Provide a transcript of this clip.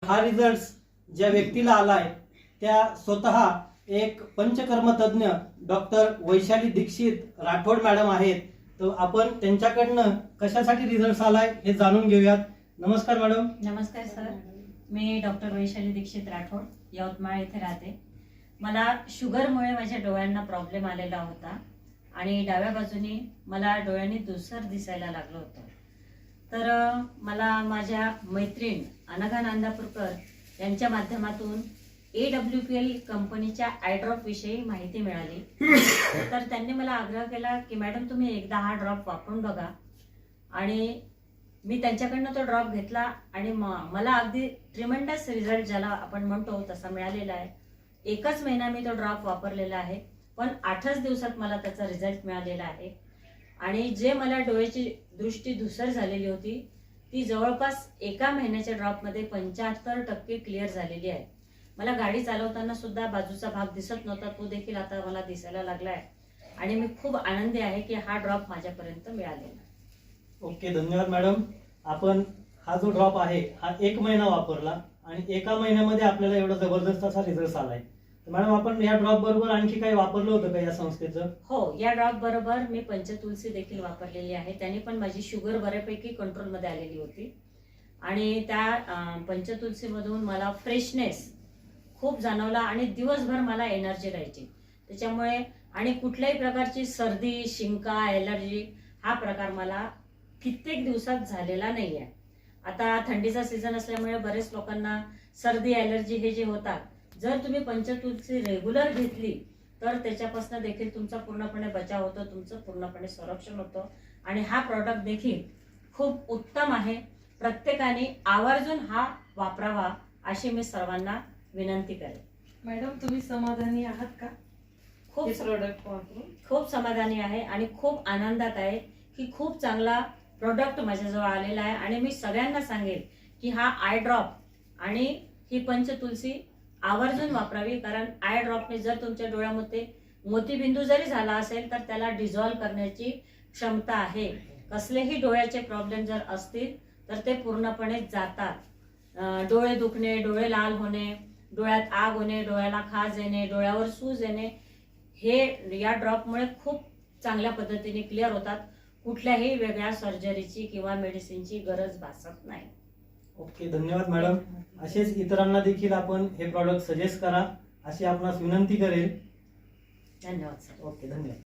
हा रिझल्ट ज्या व्यक्तीला आलाय त्या स्वतः एक पंचकर्म तज्ञ डॉक्टर वैशाली दीक्षित राठोड मॅडम आहेत. तर आपण त्यांच्याकडनं कशासाठी रिझल्ट आलाय हे जाणून घेऊयात. नमस्कार मॅडम. नमस्कार सर, मी डॉक्टर वैशाली दीक्षित राठोड, यवतमाळ येथे राहते. मला शुगरमुळे माझ्या डोळ्यांना प्रॉब्लेम आलेला होता आणि डाव्या बाजूने मला डोळ्यांनी धुसर दिसायला लागलं होतं. तर मला माझ्या मैत्रीण अनघा नांदापूरकर यांच्या माध्यमातून AWPL कंपनीच्या आय ड्रॉप विषयी माहिती मिळाली. तर त्यांनी मला आग्रह केला की मॅडम तुम्ही एकदा हा ड्रॉप वापरून बघा. आणि मी त्यांच्याकडनं तो ड्रॉप घेतला आणि मला अगदी ट्रिमेंडस रिझल्ट ज्याला आपण म्हणतो तसा मिळालेला आहे. एकच महिना मी तो ड्रॉप वापरलेला आहे, पण 8च दिवसात मला त्याचा रिझल्ट मिळालेला आहे. आणि जे मला डोळ्याची दृष्टी धुसर झालेली होती ती जवळपास एका महिन्याच्या ड्रॉपमध्ये 75% क्लिअर झालेली आहे. मला गाडी चालवताना सुद्धा बाजूचा भाग दिसत नव्हता, तो देखील आता मला दिसायला लागलाय आणि मी खूप आनंदी आहे की हा ड्रॉप माझ्यापर्यंत मिळालेला. ओके, धन्यवाद मॅडम. आपण हा जो ड्रॉप आहे हा 1 महिना वापरला आणि एका महिन्यामध्ये आपल्याला एवढा जबरदस्त असा रिझल्ट आलाय. मॅडम, आपण या ड्रॉप बरोबर आणखी काही वापरलं होतं का या संस्थेचं? हो, या ड्रॉप बरोबर मी पंचतुलसी देखील वापरलेली आहे. त्याने पण माझी शुगर बऱ्यापैकी कंट्रोलमध्ये आलेली होती आणि त्या पंचतुलसीमधून मला फ्रेशनेस खूप जाणवला आणि दिवसभर मला एनर्जी राहायची. त्याच्यामुळे आणि कुठल्याही प्रकारची सर्दी, शिंका, एलर्जी हा प्रकार मला कित्येक दिवसात झालेला नाहीये. आता थंडीचा सीझन असल्यामुळे बरेच लोकांना सर्दी, एलर्जी हे जे होतात, जर तुम्ही पंचतुलसी रेग्युलर घेतली तर त्याच्यापासून देखील तुमचा पूर्णपणे बचाव होतो, तुमचं पूर्णपणे संरक्षण होतं. आणि हा प्रॉडक्ट देखील खूप उत्तम आहे. प्रत्येकाने आवर्जून हा वापरावा अशी मी सर्वांना विनंती करेन. मॅडम, तुम्ही समाधानी आहात का खूप प्रोडक्ट वापरून? खूप समाधानी आहे आणि खूप आनंदात आहे की खूप चांगला प्रोडक्ट माझ्याजवळ आलेला आहे. आणि मी सगळ्यांना सांगेन की हा आय ड्रॉप आणि ही पंचतुलसी आवर्जून वापरावी, कारण आय ड्रॉपने जर तुमच्या डोळ्यामध्ये मोतीबिंदू जरी झाला असेल तर त्याला डिझॉल्व्ह करण्याची क्षमता आहे. कसलेही डोळ्याचे प्रॉब्लेम जर असतील तर ते पूर्णपणे जातात. डोळे दुखणे, डोळे लाल होणे, डोळ्यात आग होणे, डोळ्याला खाज येणे, डोळ्यावर सूज येणे हे या ड्रॉपमुळे खूप चांगल्या पद्धतीने क्लिअर होतात. कुठल्याही वेगळ्या सर्जरीची किंवा मेडिसिनची गरज भासत नाही. ओके, धन्यवाद मॅडम. असेच इतरांना देखील आपण हे प्रॉडक्ट सजेस्ट करा अशी आपणास विनंती करेल. धन्यवाद सर. ओके, धन्यवाद.